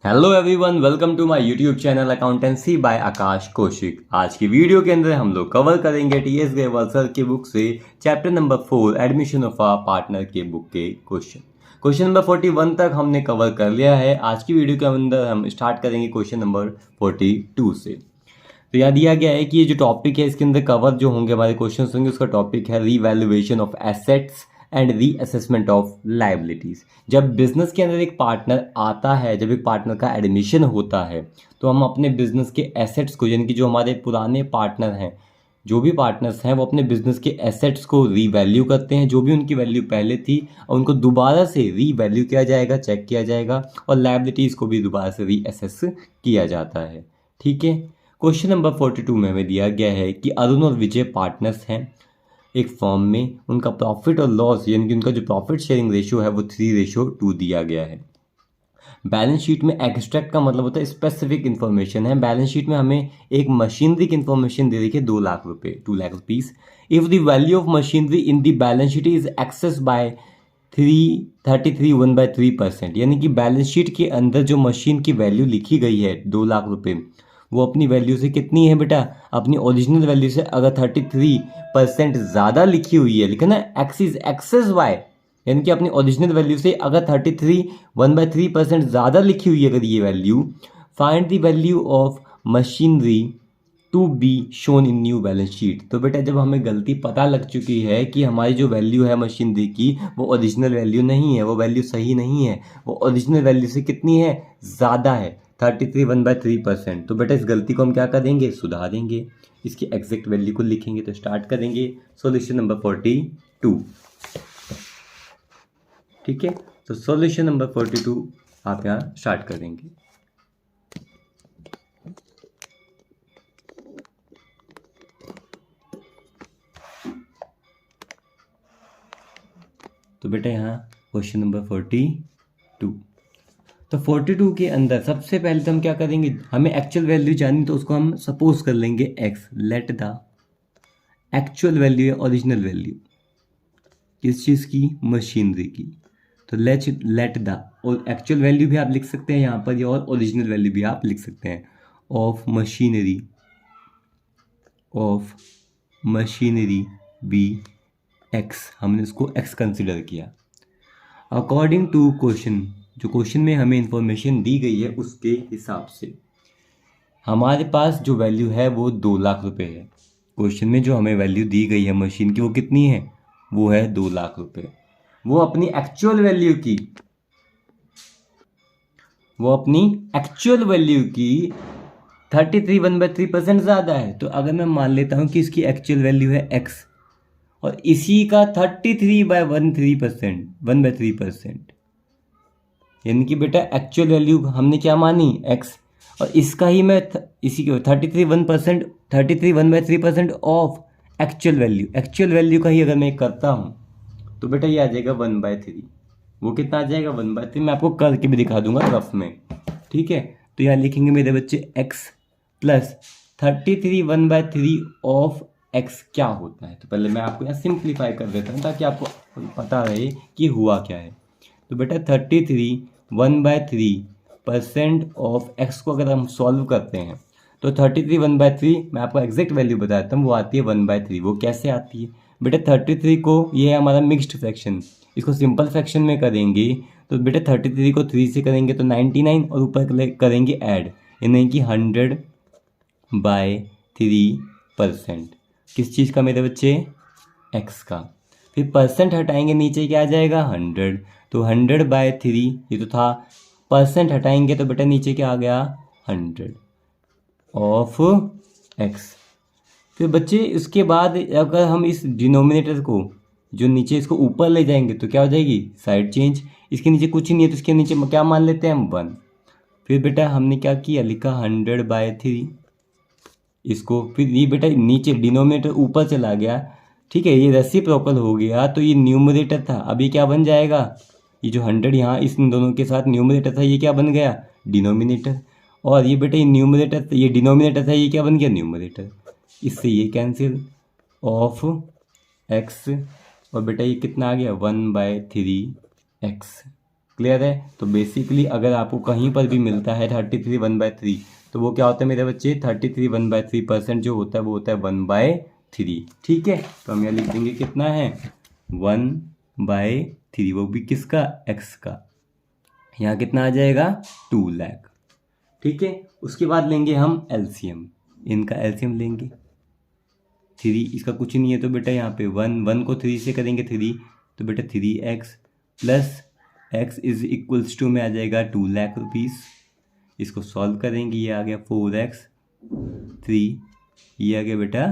Hello everyone, welcome to my YouTube channel accountancy by Akash Kaushik. आज की video के अंदर हम लोग कवर करेंगे टीएस ग्रेवाल सर की बुक से chapter number 4 admission of a partner के बुक के क्वेश्चन नंबर 41 तक हमने कवर कर लिया है। आज की वीडियो के अंदर हम स्टार्ट करेंगे क्वेश्चन नंबर 42 से। तो यहाँ दिया गया है कि ये जो टॉपिक है इसके अंदर कवर जो होंगे हमारे क्वेश्चन होंगे, उसका टॉपिक है revaluation of assets and reassessment of liabilities. जब बिजनेस के अंदर एक पार्टनर आता है, जब एक पार्टनर का एडमिशन होता है, तो हम अपने बिजनेस के एसेट्स को, यानी कि जो हमारे पुराने पार्टनर हैं, जो भी पार्टनर्स हैं, वो अपने बिजनेस के एसेट्स को रीवैल्यू करते हैं, जो भी उनकी वैल्यू पहले थी, और उनको दोबारा से रीवैल्यू किया जाएगा, चेक किया जाएगा, और लायबिलिटीज़ को भी दोबारा से रीअसेस किया जाता है। ठीक है। क्वेश्चन नंबर 42 में हमें दिया गया है कि अरुण और विजय पार्टनर्स हैं एक फर्म में। उनका प्रॉफिट और लॉस, यानी कि उनका जो प्रॉफिट शेयरिंग रेशियो है वो 3:2 दिया गया है। बैलेंस शीट में एक्सट्रैक्ट का मतलब होता है स्पेसिफिक इन्फॉर्मेशन है। बैलेंस शीट में हमें एक मशीनरी की इन्फॉर्मेशन दे रखी है 2 लाख रुपए, 2 lakh rupees. If the value of machinery in the balance sheet is excess by 1/3%, यानी कि बैलेंस शीट के अंदर जो मशीन की वैल्यू लिखी गई है 2 लाख रुपए, वो अपनी वैल्यू से कितनी है बेटा, अपनी ओरिजिनल वैल्यू से अगर 33% ज़्यादा लिखी हुई है, लिखा ना एक्स इज एक्सेस वाई, यानी कि अपनी ओरिजिनल वैल्यू से अगर 1/3% ज़्यादा लिखी हुई है अगर ये value, find the value of machinery to be shown in new balance sheet. तो बेटा जब हमें गलती पता लग चुकी है कि हमारी जो वैल्यू है मशीनरी की वो ओरिजिनल वैल्यू नहीं है, वो वैल्यू सही नहीं है, वो ओरिजिनल वैल्यू से कितनी है, ज़्यादा है, 1/3%, तो बेटा इस गलती को हम क्या करेंगे, सुधारेंगे, इसकी एग्जैक्ट वैल्यू को लिखेंगे। तो स्टार्ट करेंगे सॉल्यूशन नंबर 42। ठीक है, तो सॉल्यूशन नंबर 42 आप यहाँ स्टार्ट करेंगे। तो बेटा यहाँ क्वेश्चन नंबर 42। तो 42 के अंदर सबसे पहले तो हम क्या करेंगे, हमें एक्चुअल वैल्यू जाननी, तो उसको हम सपोज कर लेंगे x। Let the actual value है ओरिजिनल वैल्यू किस चीज़ की, मशीनरी की। तो लेट द, और एक्चुअल वैल्यू भी आप लिख सकते हैं यहाँ पर, और ओरिजिनल वैल्यू भी आप लिख सकते हैं, ऑफ मशीनरी बी x। हमने उसको x कंसिडर किया अकॉर्डिंग टू क्वेश्चन, जो क्वेश्चन में हमें इंफॉर्मेशन दी गई है उसके हिसाब से हमारे पास जो वैल्यू है वो 2 लाख रुपए है। क्वेश्चन में जो हमें वैल्यू दी गई है मशीन की वो कितनी है, वो है 2 लाख रुपए। वो अपनी एक्चुअल वैल्यू की 33 ज़्यादा है। तो अगर मैं मान लेता हूँ कि इसकी एक्चुअल वैल्यू है x और इसी का 1/3%, यानी कि बेटा एक्चुअल वैल्यू हमने क्या मानी, x, और इसका ही मैं इसी के 1/3% ऑफ एक्चुअल वैल्यू का ही अगर मैं करता हूँ तो बेटा ये आ जाएगा 1/3। वो कितना आ जाएगा, 1/3। मैं आपको करके भी दिखा दूंगा रफ में। ठीक है, तो यहाँ लिखेंगे मेरे बच्चे x प्लस 33 1/3 ऑफ x क्या होता है। तो पहले मैं आपको यहाँ सिंप्लीफाई कर देता हूँ ताकि आपको पता रहे कि हुआ क्या है। तो बेटा 33 1/3% ऑफ x को अगर हम सॉल्व करते हैं तो 33 1/3, मैं आपको एग्जैक्ट वैल्यू बताता हूँ, वो आती है 1/3। वो कैसे आती है बेटा, 33 को, ये है हमारा मिक्स्ड फ्रैक्शन, इसको सिंपल फ्रैक्शन में करेंगे तो बेटा 33 को 3 से करेंगे तो 99, और ऊपर करेंगे ऐड, यानी कि 100/3%। किस चीज़ का मेरे बच्चे, x का। फिर परसेंट हटाएंगे, नीचे क्या आ जाएगा 100, तो 100/3, ये तो था, परसेंट हटाएंगे तो बेटा नीचे क्या आ गया 100 ऑफ x। फिर बच्चे उसके बाद अगर हम इस डिनोमिनेटर को, जो नीचे, इसको ऊपर ले जाएंगे तो क्या हो जाएगी, साइड चेंज। इसके नीचे कुछ नहीं है तो इसके नीचे क्या मान लेते हैं हम, 1। फिर बेटा हमने क्या किया, लिखा 100/3 इसको। फिर ये बेटा नीचे डिनोमिनेटर ऊपर चला गया, ठीक है, ये रेसिप्रोकल हो गया, तो ये न्यूमरेटर था, अब ये क्या बन जाएगा, ये जो 100 यहाँ इस दोनों के साथ न्यूमरेटर था, ये क्या बन गया, डिनोमिनेटर। और ये बेटा ये न्यूमरेटर, ये डिनोमिनेटर था, ये क्या बन गया, न्यूमरेटर। इससे ये कैंसिल, ऑफ x, और बेटा ये कितना आ गया 1/3x। क्लियर है। तो बेसिकली अगर आपको कहीं पर भी मिलता है 33 1/3 तो वो क्या होता है मेरे बच्चे, 33 1/3% जो होता है वो होता है 1/3। ठीक है, तो हम यहाँ लिख देंगे कितना है 1/3, वो भी किसका, x का। यहाँ कितना आ जाएगा 2 लाख। ठीक है, उसके बाद लेंगे हम एलसीएम, इनका एलसीएम लेंगे। 3 इसका कुछ नहीं है तो बेटा यहाँ पे 1 को 3 से करेंगे 3, तो बेटा 3x प्लस x इज इक्वल्स टू में आ जाएगा 2 लाख रुपीज़। इसको सॉल्व करेंगे, ये आ गया 4x 3, ये आ गया बेटा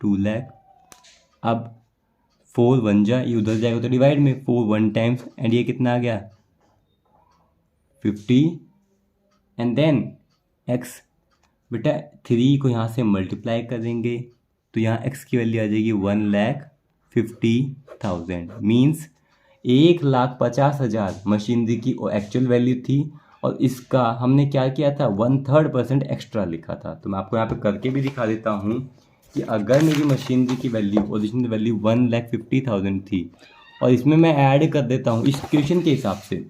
2 लाख। अब 4 1 जा, ये उधर जाएगा तो डिवाइड में 4 1 टाइम्स, एंड ये कितना आ गया 50, एंड देन x बेटा 3 को यहाँ से मल्टीप्लाई करेंगे तो यहाँ x की वैल्यू आ जाएगी 1,50,000, मीन्स 1,50,000 मशीनरी की एक्चुअल वैल्यू थी, और इसका हमने क्या किया था 1/3% एक्स्ट्रा लिखा था। तो मैं आपको यहाँ पे करके भी दिखा देता हूँ कि अगर मेरी मशीनरी की वैल्यू ओरिजिनल वैल्यू 1,50,000 थी और इसमें मैं ऐड कर देता हूँ इस क्वेश्चन के हिसाब से,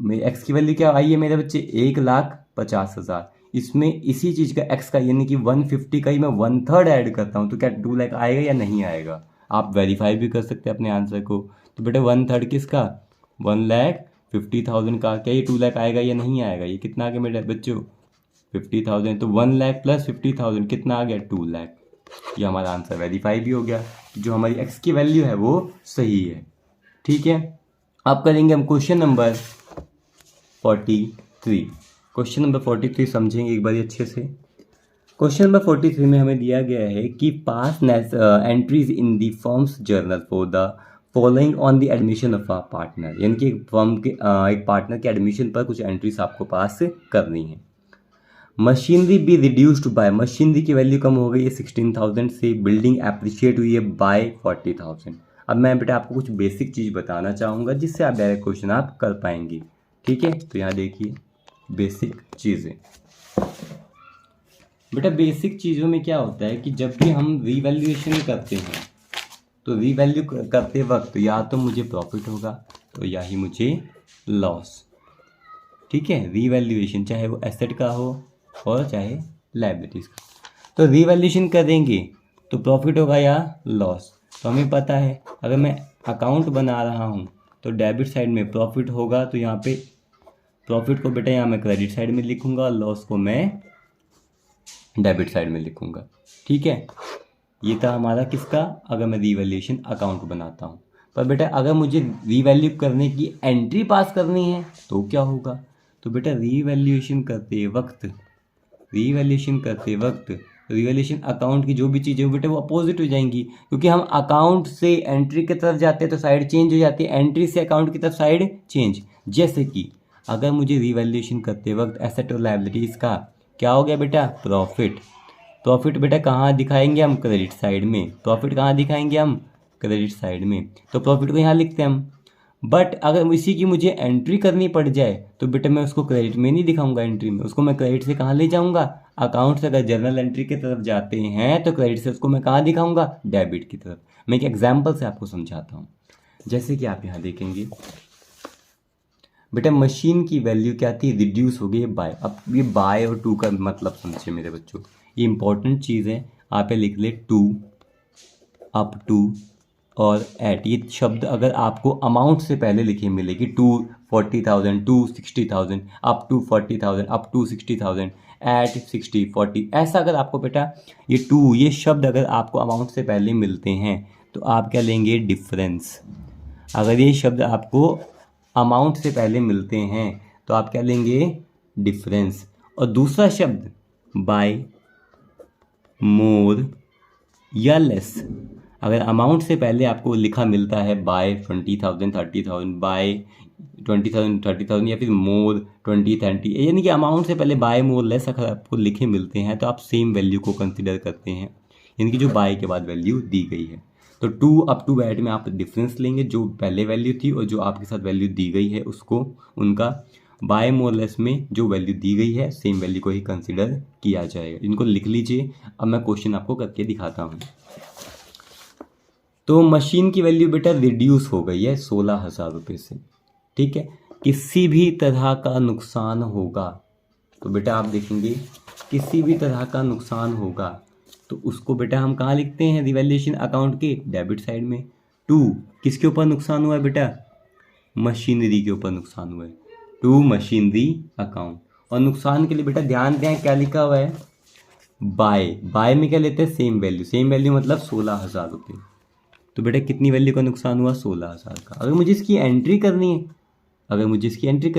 मेरी एक्स की वैल्यू क्या आई है मेरे बच्चे 1,50,000, इसमें इसी चीज़ का एक्स का यानी कि 150 का ही मैं 1/3 ऐड करता हूँ तो क्या 2 लाख आएगा या नहीं आएगा। आप वेरीफाई भी कर सकते हैं अपने आंसर को। तो बेटा 1/3 किसका 1,50,000 का, क्या ये 2 लाख आएगा या नहीं आएगा। ये कितना आ गया मेरे बच्चों 50,000, तो 1 लाख प्लस 50,000 कितना आ गया 2 लाख। ये हमारा आंसर वेरीफाई भी हो गया, जो हमारी एक्स की वैल्यू है वो सही है। ठीक है, अब करेंगे हम क्वेश्चन नंबर 43। क्वेश्चन नंबर 43 समझेंगे एक बार अच्छे से। क्वेश्चन नंबर 43 में हमें दिया गया है कि pass entries in the firm's journal for the following on the admission of a partner, यानी कि एक फर्म के एक पार्टनर के एडमिशन पर कुछ एंट्रीज आपको पास करनी है। Machinery be reduced by, machinery की वैल्यू कम हो गई है 16,000 से, बिल्डिंग एप्रिशिएट हुई है बाय 40,000। अब मैं बेटा आपको कुछ बेसिक चीज़ बताना चाहूँगा जिससे आप डायरेक्ट क्वेश्चन आप कर पाएंगे। ठीक है, तो यहाँ देखिए बेसिक चीज़ें। बेटा बेसिक चीज़ों में क्या होता है कि जब भी हम रीवैल्यूएशन करते हैं तो रीवैल्यू करते वक्त या तो मुझे प्रॉफिट होगा तो या ही मुझे लॉस। ठीक है, रीवैल्यूएशन चाहे वो एसेट का हो और चाहे लायबिलिटीज़ का, तो रीवैल्यूएशन करेंगे तो प्रॉफिट होगा या लॉस। तो हमें पता है अगर मैं अकाउंट बना रहा हूँ तो डेबिट साइड में प्रॉफिट होगा, तो यहाँ पे प्रॉफिट को बेटा यहाँ मैं क्रेडिट साइड में लिखूंगा और लॉस को मैं डेबिट साइड में लिखूंगा। ठीक है, ये था हमारा किसका, अगर मैं रीवैल्यूएशन अकाउंट बनाता हूँ। पर बेटा अगर मुझे रीवैल्यू करने की एंट्री पास करनी है तो क्या होगा, तो बेटा रीवैल्यूएशन करते वक्त रीवैल्यूएशन अकाउंट की जो भी चीज़ें हो बेटा वो अपोजिट हो जाएंगी, क्योंकि हम अकाउंट से एंट्री की तरफ जाते हैं तो साइड चेंज हो जाती है, एंट्री से अकाउंट की तरफ साइड चेंज। जैसे कि अगर मुझे रीवैल्यूएशन करते वक्त एसेट और लायबिलिटीज़ का क्या हो गया बेटा प्रॉफिट बेटा कहाँ दिखाएंगे हम क्रेडिट साइड में, प्रॉफिट कहाँ दिखाएंगे हम क्रेडिट साइड में, तो प्रॉफिट को यहाँ लिखते हैं हम। बट अगर इसी की मुझे एंट्री करनी पड़ जाए तो बेटा मैं उसको क्रेडिट में नहीं दिखाऊंगा, एंट्री में उसको मैं क्रेडिट से कहाँ ले जाऊंगा, अकाउंट से अगर जर्नल एंट्री की तरफ जाते हैं तो क्रेडिट से उसको मैं कहाँ दिखाऊंगा, डेबिट की तरफ। मैं एक एग्जाम्पल से आपको समझाता हूँ, जैसे कि आप यहाँ देखेंगे बेटा मशीन की वैल्यू क्या थी, रिड्यूस हो गई बाय। अब ये बाय और टू का मतलब समझिए मेरे बच्चों, ये इंपॉर्टेंट चीज़ है। आप ये लिख ले टू, अप टू और एट, ये शब्द अगर आपको अमाउंट से पहले लिखे मिलेगी, to 40,000, to 60,000, up to 40,000, up to 60,000, at 60, 40, ऐसा अगर आपको बेटा ये टू ये शब्द अगर आपको अमाउंट से पहले मिलते हैं तो आप क्या लेंगे डिफरेंस। अगर ये शब्द आपको अमाउंट से पहले मिलते हैं तो आप क्या लेंगे डिफरेंस। और दूसरा शब्द बाय, मोर या लेस, अगर अमाउंट से पहले आपको लिखा मिलता है बाय 20,000, 30,000, बाय 20,000, 30,000 या फिर मोर 20, 30, यानी कि अमाउंट से पहले बाय, मोर, लेस अगर आपको लिखे मिलते हैं तो आप सेम वैल्यू को कंसिडर करते हैं, यानी कि जो बाय के बाद वैल्यू दी गई है। तो टू अप टू एट में आप डिफरेंस लेंगे, जो पहले वैल्यू थी और जो आपके साथ वैल्यू दी गई है उसको, उनका बाय मोर लेस में जो वैल्यू दी गई है सेम वैल्यू को ही कंसिडर किया जाएगा। इनको लिख लीजिए, अब मैं क्वेश्चन आपको करके दिखाता हूँ। तो मशीन की वैल्यू बेटा रिड्यूस हो गई है 16,000 रुपये से। ठीक है, किसी भी तरह का नुकसान होगा, तो बेटा आप देखेंगे किसी भी तरह का नुकसान होगा तो उसको बेटा हम कहाँ लिखते हैं, रिवैल्यूएशन अकाउंट के डेबिट साइड में। 2, किसके ऊपर नुकसान हुआ है बेटा, मशीनरी के ऊपर नुकसान हुआ है, 2 मशीनरी अकाउंट। और नुकसान के लिए बेटा ध्यान दें क्या लिखा हुआ है, बाय में क्या लेते हैं, सेम वैल्यू मतलब 16,000 रुपये। तो बेटा कितनी वैल्यू का नुकसान हुआ, 16,000 का। अगर मुझे इसकी एंट्री करनी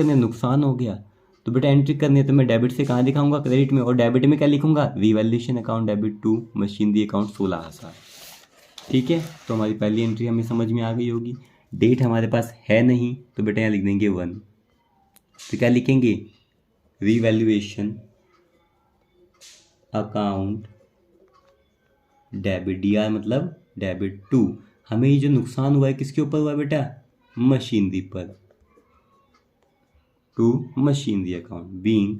है, नुकसान हो गया तो बेटा एंट्री करनी है तो मैं डेबिट से कहाँ दिखाऊंगा, क्रेडिट में। और डेबिट में क्या लिखूंगा, revaluation account debit to machinery account 16,000। ठीक है, तो हमारी पहली एंट्री हमें समझ में आ गई होगी। डेट हमारे पास है नहीं तो बेटा यहाँ लिख देंगे 1। तो क्या लिखेंगे, रिवैल्यूएशन अकाउंट डेबिट, डी मतलब डेबिट टू, हमें ये जो नुकसान हुआ है किसके ऊपर हुआ बेटा, मशीनरी पर, to machinery account, being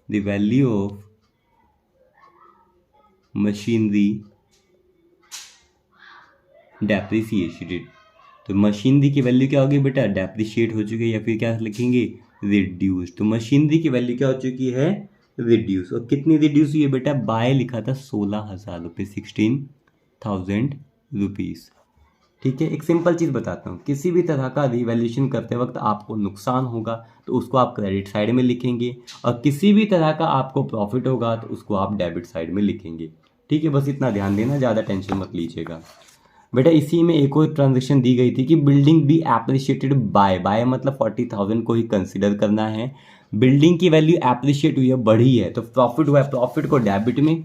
the value of machinery depreciated. तो मशीनरी की वैल्यू क्या होगी बेटा, डेप्रिशिएट हो चुकी है, या फिर क्या लिखेंगे, रिड्यूस। तो मशीनरी की वैल्यू क्या हो चुकी है, रिड्यूस। और कितनी रिड्यूस हुई है बेटा, बाय लिखा था 16,000 रुपये, 16,000 रुपीज़। ठीक है, एक सिंपल चीज़ बताता हूँ, किसी भी तरह का रिवैल्यूएशन करते वक्त आपको नुकसान होगा तो उसको आप क्रेडिट साइड में लिखेंगे, और किसी भी तरह का आपको प्रॉफिट होगा तो उसको आप डेबिट साइड में लिखेंगे। ठीक है, बस इतना ध्यान देना, ज़्यादा टेंशन मत लीजिएगा बेटा। इसी में एक और ट्रांजेक्शन दी गई थी कि बिल्डिंग बी एप्रिशिएटेड बाय मतलब 40,000 को ही कंसिडर करना है। बिल्डिंग की वैल्यू एप्रिशिएट हुई है, बढ़ी है, तो प्रॉफिट हुआ है, प्रॉफिट को डेबिट में,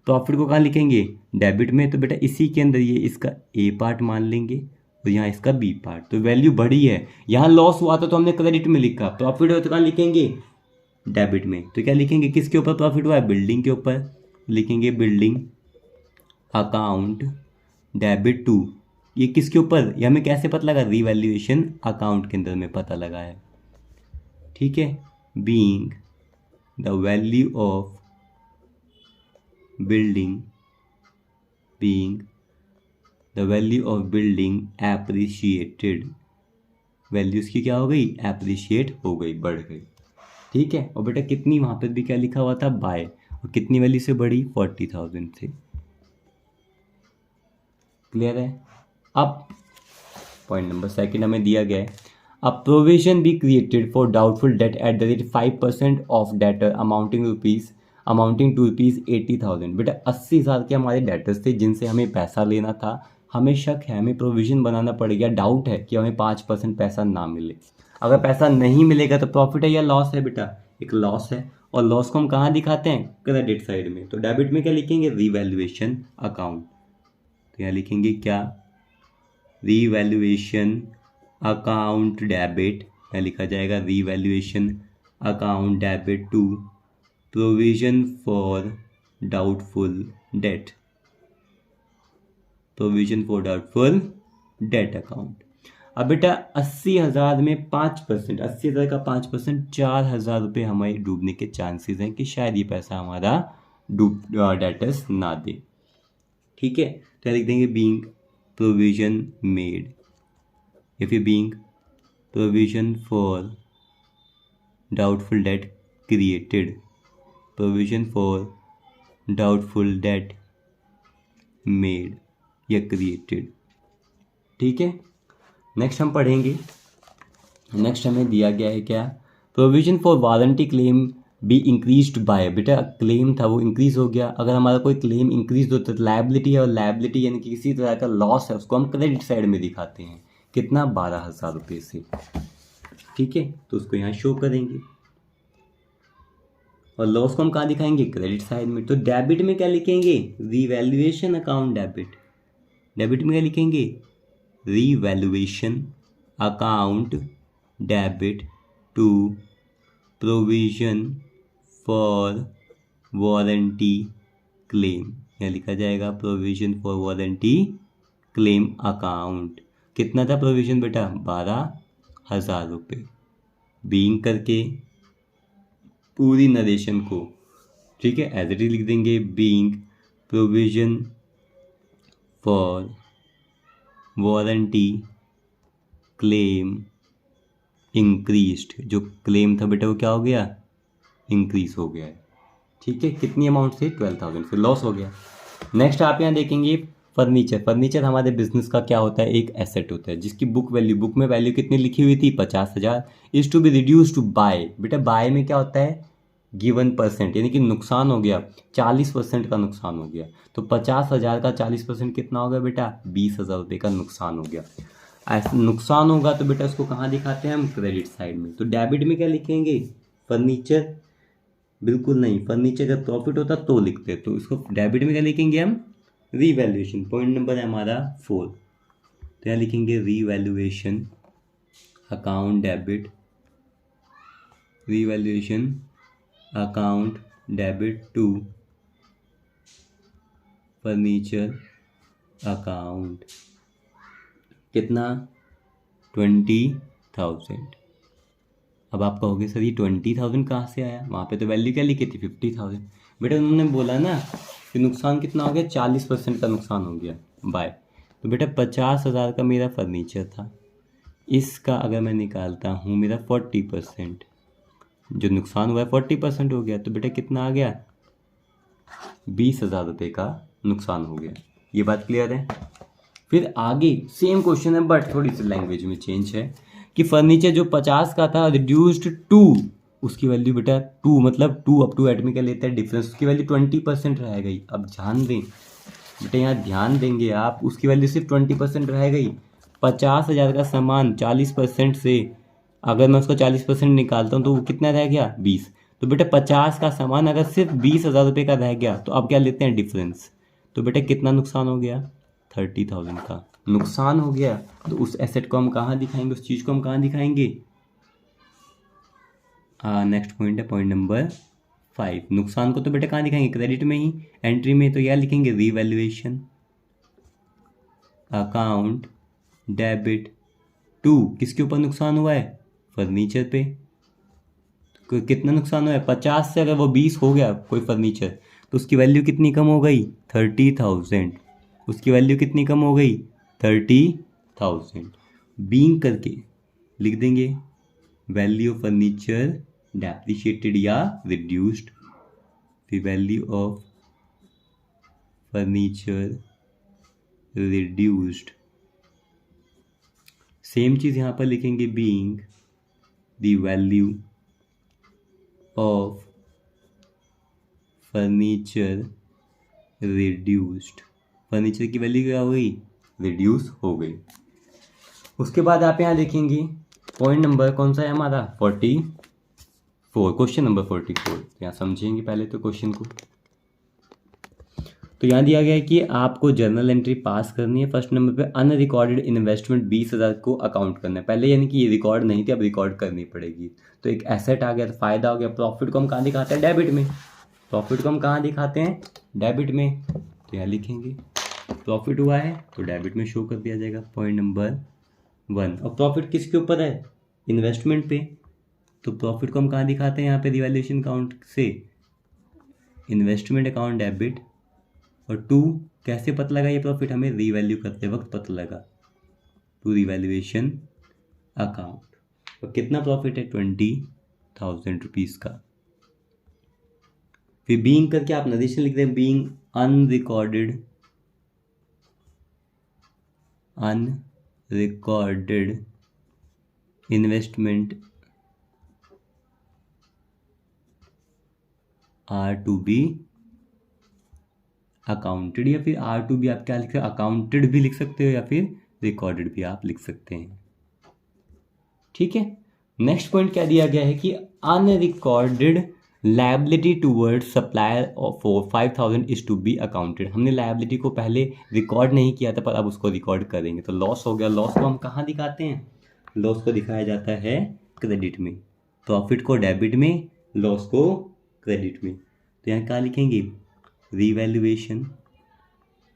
प्रॉफिट को कहाँ लिखेंगे, डेबिट में। तो बेटा इसी के अंदर ये इसका ए पार्ट मान लेंगे और यहाँ इसका बी पार्ट। तो वैल्यू बढ़ी है, यहाँ लॉस हुआ था तो हमने क्रेडिट में लिखा, प्रॉफिट हुआ तो कहाँ लिखेंगे, डेबिट में। तो क्या लिखेंगे, किसके ऊपर प्रॉफिट हुआ है, बिल्डिंग के ऊपर, लिखेंगे बिल्डिंग अकाउंट डेबिट टू। ये किसके ऊपर, ये हमें कैसे पता लगा, रिवैल्यूएशन अकाउंट के अंदर में पता लगा है। ठीक है, being the value of building, being the value of building appreciated, value इसकी क्या हो गई, एप्रिशिएट हो गई, बढ़ गई। ठीक है, और बेटा कितनी, वहाँ पर भी क्या लिखा हुआ था, बाय, और कितनी वैल्यू से बढ़ी, 40,000 से। क्लियर है। अब पॉइंट नंबर सेकंड हमें दिया गया है, a provision be created for doubtful debt at the rate 5% of debtor amounting to rupees 80,000। बेटा 80,000 के हमारे डेटर्स थे जिनसे हमें पैसा लेना था, हमें शक है, हमें प्रोविजन बनाना पड़ गया, डाउट है कि हमें 5% पैसा ना मिले। अगर पैसा नहीं मिलेगा तो प्रॉफिट है या लॉस है बेटा, एक लॉस है, और लॉस को हम कहाँ दिखाते हैं, क्रेडिट साइड में। तो डेबिट में क्या लिखेंगे, रिवैल्यूएशन अकाउंट। तो यहाँ लिखेंगे क्या, रिवैल्यूएशन अकाउंट डेबिट, यहाँ लिखा जाएगा revaluation account debit to provision for doubtful debt, provision for doubtful debt account. अब बेटा 80,000 में 5%, 80,000 का 5%, 4,000 रुपये हमारे डूबने के चांसेस हैं कि शायद ये पैसा हमारा डेटर्स ना दे। ठीक है, तो लिख देंगे बीइंग प्रोविजन मेड, या फिर being provision for doubtful date created, provision for doubtful date made या क्रिएटेड। ठीक है, नेक्स्ट हम पढ़ेंगे, नेक्स्ट हमें दिया गया है क्या, provision for warranty claim be increased by. बेटा क्लेम था वो इंक्रीज हो गया, अगर हमारा कोई क्लेम इंक्रीज होता है तो लायबिलिटी है, और लायबिलिटी यानी कि किसी तरह का लॉस है उसको हम क्रेडिट साइड में दिखाते हैं, कितना, 12,000 रुपये से। ठीक है, तो उसको यहाँ शो करेंगे, और लॉस को हम कहाँ दिखाएंगे, क्रेडिट साइड में। तो डेबिट में क्या लिखेंगे, रिवैल्यूएशन अकाउंट डेबिट, डेबिट में क्या लिखेंगे, revaluation account debit to provision for warranty claim, यहाँ लिखा जाएगा provision for warranty claim account. कितना था प्रोविजन बेटा, 12,000 रुपये। बीइंग करके पूरी नरेशन को, ठीक है, एज इट इज लिख देंगे, being provision for warranty claim increased, जो क्लेम था बेटा वो क्या हो गया, इंक्रीज हो गया है। ठीक है, कितनी अमाउंट से, 12,000, फिर लॉस हो गया। नेक्स्ट आप यहाँ देखेंगे फर्नीचर। फर्नीचर हमारे बिजनेस का क्या होता है, एक एसेट होता है जिसकी बुक वैल्यू, बुक में वैल्यू कितनी लिखी हुई थी, 50,000, is to be reduce to by. बेटा बाय में क्या होता है, गिवन परसेंट, यानी कि नुकसान हो गया, 40% का नुकसान हो गया। तो 50,000 का 40% कितना हो गया बेटा, 20,000 रुपये का नुकसान हो गया। ऐसा नुकसान होगा तो बेटा उसको कहाँ दिखाते हैं हम, क्रेडिट साइड में। तो डेबिट में क्या लिखेंगे, फर्नीचर, बिल्कुल नहीं, फर्नीचर का प्रॉफिट होता तो लिखते, तो इसको डेबिट में क्या लिखेंगे हम, रीवैल्यूएशन। पॉइंट नंबर है हमारा 4, तो यहाँ लिखेंगे revaluation account debit, revaluation account debit to furniture account, कितना, 20,000। अब आप कहोगे सर ये 20,000 कहाँ से आया, वहाँ पे तो वैल्यू क्या लिखी थी, 50,000। बेटा उन्होंने बोला ना कि नुकसान कितना हो गया, 40% का नुकसान हो गया बाय। तो बेटा 50,000 का मेरा फर्नीचर था, इसका अगर मैं निकालता हूँ मेरा 40%, जो नुकसान हुआ है 40% हो गया, तो बेटा कितना आ गया, 20,000 रुपये का नुकसान हो गया। ये बात क्लियर है। फिर आगे सेम क्वेश्चन है बट थोड़ी सी लैंग्वेज में चेंज है कि फर्नीचर जो 50 का था रिड्यूस्ड टू, उसकी वैल्यू बेटा 2 मतलब 2 अप टू एटमी का लेता है डिफरेंस, उसकी वैल्यू 20% रह गई। अब ध्यान दें बेटा, यहाँ ध्यान देंगे आप, उसकी वैल्यू सिर्फ 20% रह गई। 50,000 का सामान 40% से अगर मैं उसका 40% निकालता हूँ तो वो कितना रह गया, 20। तो बेटा 50 का सामान अगर सिर्फ 20,000 रुपये का रह गया तो अब क्या लेते हैं, डिफरेंस। तो बेटा कितना नुकसान हो गया, 30,000 का नुकसान हो गया। तो उस एसेट को हम कहाँ दिखाएंगे, उस चीज़ को हम कहाँ दिखाएंगे। नेक्स्ट पॉइंट है पॉइंट नंबर 5, नुकसान को तो बेटा कहाँ दिखाएंगे, क्रेडिट में ही, एंट्री में। तो यह लिखेंगे रीवैल्यूएशन अकाउंट डेबिट टू, किसके ऊपर नुकसान हुआ है, फर्नीचर पे। कितना नुकसान हुआ है, 50 से अगर वो 20 हो गया कोई फर्नीचर तो उसकी वैल्यू कितनी कम हो गई, 30,000। उसकी वैल्यू कितनी कम हो गई, 30,000। बीइंग करके लिख देंगे वैल्यू ऑफ फर्नीचर डेप्रिशिएटेड या रिड्यूस्ड, फिर value of furniture reduced. Same चीज़ यहाँ पर लिखेंगे being the value of furniture reduced, furniture की वैल्यू क्या हो गई, रिड्यूस हो गई। उसके बाद आप यहाँ देखेंगे पॉइंट नंबर कौन सा है हमारा, 44, क्वेश्चन नंबर 44। यहाँ समझेंगे पहले तो क्वेश्चन को। तो यहाँ दिया गया है कि आपको जर्नल एंट्री पास करनी है। फर्स्ट नंबर पे अनरिकॉर्डेड इन्वेस्टमेंट 20,000 को अकाउंट करना है। पहले यानी कि ये रिकॉर्ड नहीं थी, अब रिकॉर्ड करनी पड़ेगी। तो एक एसेट आ गया, तो फायदा हो गया। प्रॉफिट को हम कहाँ दिखाते हैं, डेबिट में। प्रॉफिट को हम कहाँ दिखाते हैं, डेबिट में। तो यहाँ लिखेंगे प्रॉफिट हुआ है तो डेबिट में शो कर दिया जाएगा, पॉइंट नंबर 1। और प्रॉफिट किसके ऊपर है, इन्वेस्टमेंट पे। तो प्रॉफिट को हम कहाँ दिखाते हैं, यहाँ पे रिवैल्यूएशन अकाउंट से, इन्वेस्टमेंट अकाउंट डेबिट। और 2 कैसे पता लगा ये प्रॉफिट, हमें रीवैल्यू करते वक्त पता लगा, टू रिवैल्यूएशन अकाउंट। और कितना प्रॉफिट है, 20,000 रुपीज़ का। फिर बीइंग करके आप नरेशन लिख दें, being unrecorded investment are to be accounted, या फिर आर टू बी आप क्या लिख सकते हो, अकाउंटेड भी लिख सकते हो या फिर रिकॉर्डेड भी आप लिख सकते हैं। ठीक है। नेक्स्ट पॉइंट क्या दिया गया है कि unrecorded liability towards supplier for 5,000 is to be accounted. हमने लायबिलिटी को पहले रिकॉर्ड नहीं किया था पर अब उसको रिकॉर्ड करेंगे, तो लॉस हो गया। लॉस को हम कहाँ दिखाते हैं, लॉस को दिखाया जाता है क्रेडिट में, प्रॉफिट को डेबिट में, लॉस को क्रेडिट में। तो यहाँ क्या लिखेंगे, रिवैल्यूएशन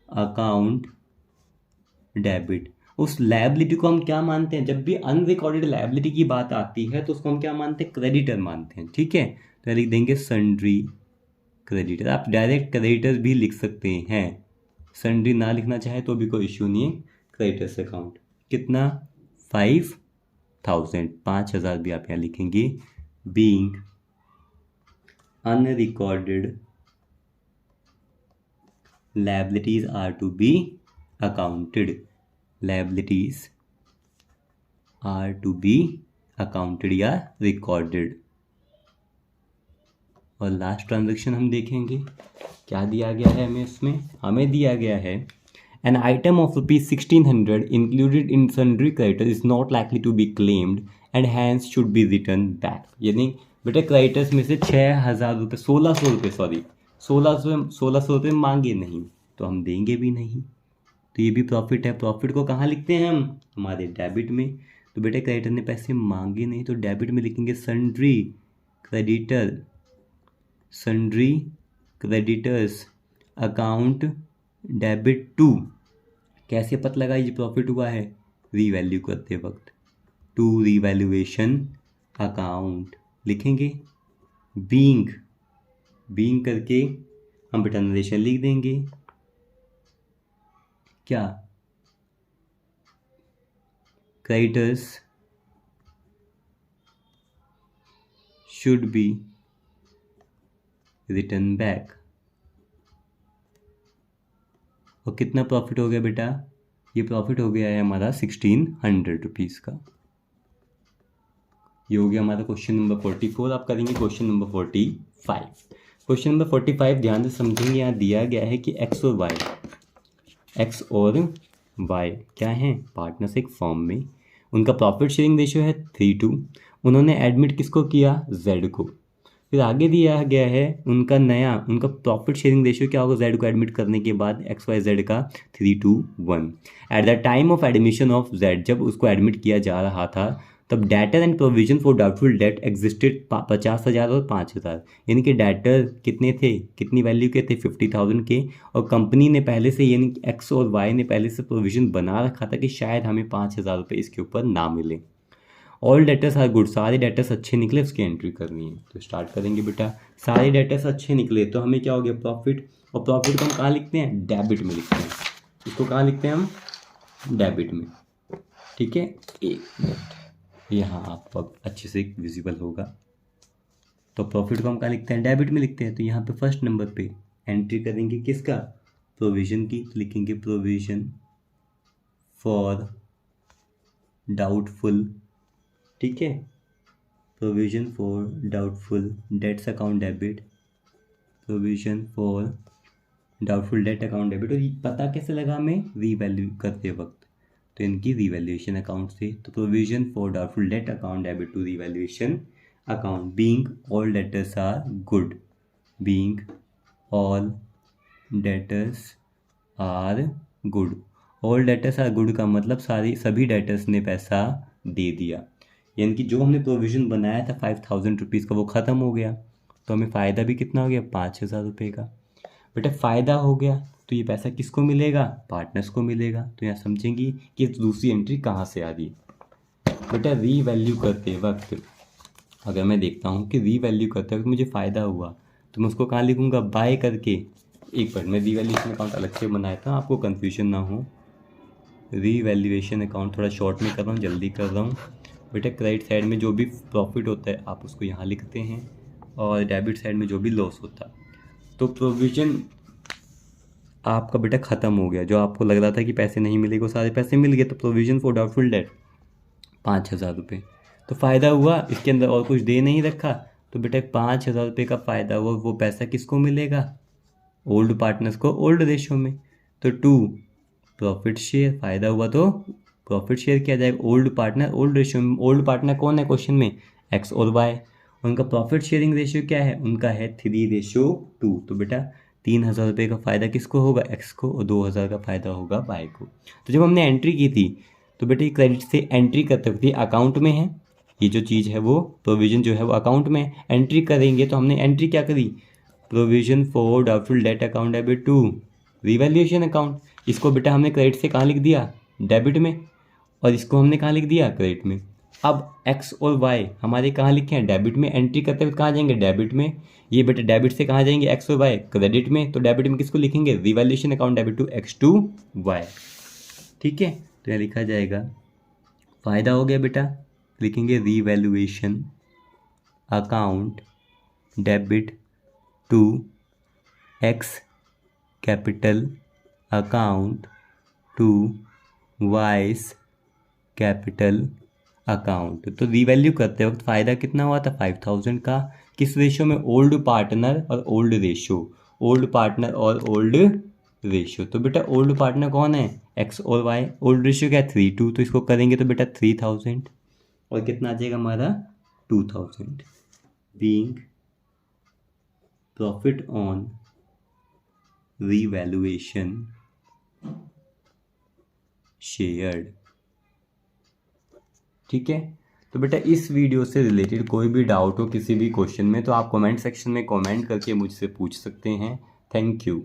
अकाउंट डेबिट। उस लायबिलिटी को हम क्या मानते हैं, जब भी अनरिकॉर्डेड लायबिलिटी की बात आती है तो उसको हम क्या मानते हैं, क्रेडिटर मानते हैं। ठीक है, तो लिख देंगे सन्ड्री क्रेडिटर। आप डायरेक्ट क्रेडिटर भी लिख सकते हैं, सन्ड्री ना लिखना चाहे तो भी कोई इश्यू नहीं है। क्रेडिटर्स अकाउंट कितना, 5,000, 5,000 भी आप यहाँ लिखेंगे। Being unrecorded liabilities are to be accounted, liabilities are to be accounted या recorded। और लास्ट ट्रांजेक्शन हम देखेंगे क्या दिया गया है हमें। इसमें हमें दिया गया है an item of rupees 1,600 included in sundry creditors is not likely to be claimed and hence should be returned back। यानी बेटा क्रेडिटर्स में से 6,000 रुपये 1,600 रुपये सॉरी 1,600 रुपये मांगे नहीं तो हम देंगे भी नहीं, तो ये भी प्रॉफिट है। प्रॉफिट को कहाँ लिखते हैं हम, हमारे डेबिट में। तो बेटा क्रेडिटर ने पैसे मांगे नहीं तो डेबिट में लिखेंगे sundry creditors account debit to. कैसे पता लगा ये प्रॉफिट हुआ है, रीवैल्यू करते वक्त टू रीवैल्यूएशन अकाउंट लिखेंगे। बीइंग करके हम बेटा नरेशन लिख देंगे क्या, creditors should be return back. और कितना प्रॉफिट हो गया बेटा, ये प्रॉफिट हो गया है हमारा 1,600 रुपीज़ का। ये हो गया हमारा क्वेश्चन नंबर 44। आप करेंगे क्वेश्चन नंबर 45। क्वेश्चन नंबर 45 ध्यान से समझेंगे। यहाँ दिया गया है कि एक्स और वाई क्या हैं, पार्टनर्स एक फर्म में। उनका प्रॉफिट शेयरिंग रेशियो है 3:2। उन्होंने एडमिट किसको किया, जेड को। फिर आगे दिया गया है उनका प्रॉफिट शेयरिंग रेशियो क्या होगा जेड को एडमिट करने के बाद, XYZ का 3:1। At the time of admission of Z, जब उसको एडमिट किया जा रहा था तब debtor and provision for doubtful date existed 50,000 और 5,000। यानी कि डेटर कितने थे, कितनी वैल्यू के थे, 50,000 के। और कंपनी ने पहले से यानी कि एक्स और वाई ने पहले से प्रोविजन बना रखा था कि शायद हमें 5,000 रुपये इसके ऊपर ना मिले। ऑल डेटर्स आर गुड, सारे डेटर्स अच्छे निकले, उसकी एंट्री करनी है। तो स्टार्ट करेंगे बेटा। सारे डेटर्स अच्छे निकले तो हमें क्या हो गया, प्रॉफिट। और प्रॉफिट को हम कहाँ लिखते हैं, डेबिट में लिखते हैं। इसको कहाँ लिखते हैं हम, डेबिट में। ठीक है, एक मिनट, यहाँ आपको अब अच्छे से विजिबल होगा। तो प्रॉफिट को हम कहाँ लिखते हैं, डेबिट में लिखते हैं। तो यहाँ पे फर्स्ट नंबर पे एंट्री करेंगे किसका, प्रोविजन की। तो लिखेंगे प्रोविजन फॉर डाउटफुल, ठीक है, provision for doubtful debts account debit, provision for doubtful debt account debit. और पता कैसे लगा हमें, रीवैल्यू करते वक्त, तो इनकी रीवैल्यूएशन अकाउंट से। तो provision for doubtful debt account debit to revaluation account. Being all debtors are good, being all debtors are good. All debtors are good का मतलब सभी डेटर्स ने पैसा दे दिया। यानी कि जो हमने प्रोविजन बनाया था 5,000 रुपीज़ का वो ख़त्म हो गया। तो हमें फ़ायदा भी कितना हो गया, 5,000 रुपये का। बेटा फ़ायदा हो गया तो ये पैसा किसको मिलेगा, पार्टनर्स को मिलेगा। तो यहाँ समझेंगी कि दूसरी एंट्री कहाँ से आ रही है। बेटा रीवैल्यू करते वक्त अगर मैं देखता हूँ कि रीवैल्यू करते वक्त मुझे फ़ायदा हुआ तो मैं उसको कहाँ लिखूँगा, बाय करके। एक मिनट, मैं रीवैल्यूएशन अकाउंट अलग से बनाया था, आपको कन्फ्यूजन ना हो। रीवैल्यूएशन अकाउंट थोड़ा शॉर्ट में कर रहा हूँ, जल्दी कर रहा हूँ। बेटा क्रेडिट साइड में जो भी प्रॉफिट होता है आप उसको यहाँ लिखते हैं और डेबिट साइड में जो भी लॉस होता है। तो प्रोविजन आपका बेटा ख़त्म हो गया, जो आपको लग रहा था कि पैसे नहीं मिलेंगे वो सारे पैसे मिल गए। तो प्रोविजन फॉर डाउटफुल डेट 5,000 रुपये। तो फ़ायदा हुआ, इसके अंदर और कुछ दे नहीं रखा। तो बेटा 5,000 रुपये का फ़ायदा हुआ, वो पैसा किसको मिलेगा, ओल्ड पार्टनर्स को, ओल्ड रेशो में। तो 2 प्रॉफिट शेयर, फ़ायदा हुआ तो प्रॉफिट शेयर किया जाएगा। ओल्ड पार्टनर ओल्ड रेशियो में, ओल्ड पार्टनर कौन है क्वेश्चन में, एक्स और वाई। उनका प्रॉफिट शेयरिंग रेशियो क्या है, उनका है 3:2। तो बेटा 3,000 रुपये का फ़ायदा किसको होगा, एक्स को, और 2,000 का फ़ायदा होगा वाई को। तो जब हमने एंट्री की थी तो बेटा क्रेडिट से एंट्री करते वक्त अकाउंट में है, ये जो चीज़ है वो प्रोविजन जो है वो अकाउंट में एंट्री करेंगे। तो हमने एंट्री क्या करी, provision for doubtful debt account debit to revaluation account. इसको बेटा हमने क्रेडिट से कहाँ लिख दिया, डेबिट में, और इसको हमने कहाँ लिख दिया, क्रेडिट में। अब एक्स और वाई हमारे कहाँ लिखे हैं, डेबिट में। एंट्री करते हुए कहाँ जाएंगे, डेबिट में। ये बेटा डेबिट से कहाँ जाएंगे, एक्स और वाई, क्रेडिट में। तो डेबिट में किसको लिखेंगे, revaluation account debit to X to Y. ठीक है, तो यह लिखा जाएगा फ़ायदा हो गया बेटा लिखेंगे revaluation account debit to X capital account to Y's capital account. तो रीवैल्यू करते वक्त फ़ायदा कितना हुआ था 5000 का। किस रेशो में? ओल्ड पार्टनर और ओल्ड रेशो, ओल्ड पार्टनर और ओल्ड रेशो। तो बेटा ओल्ड पार्टनर कौन है? एक्स और वाई। ओल्ड रेशो क्या है? 3:2। तो इसको करेंगे तो बेटा 3000 और कितना आ जाएगा हमारा 2000 being profit on revaluation shared. ठीक है। तो बेटा इस वीडियो से रिलेटेड कोई भी डाउट हो किसी भी क्वेश्चन में तो आप कमेंट सेक्शन में कमेंट करके मुझसे पूछ सकते हैं। Thank you.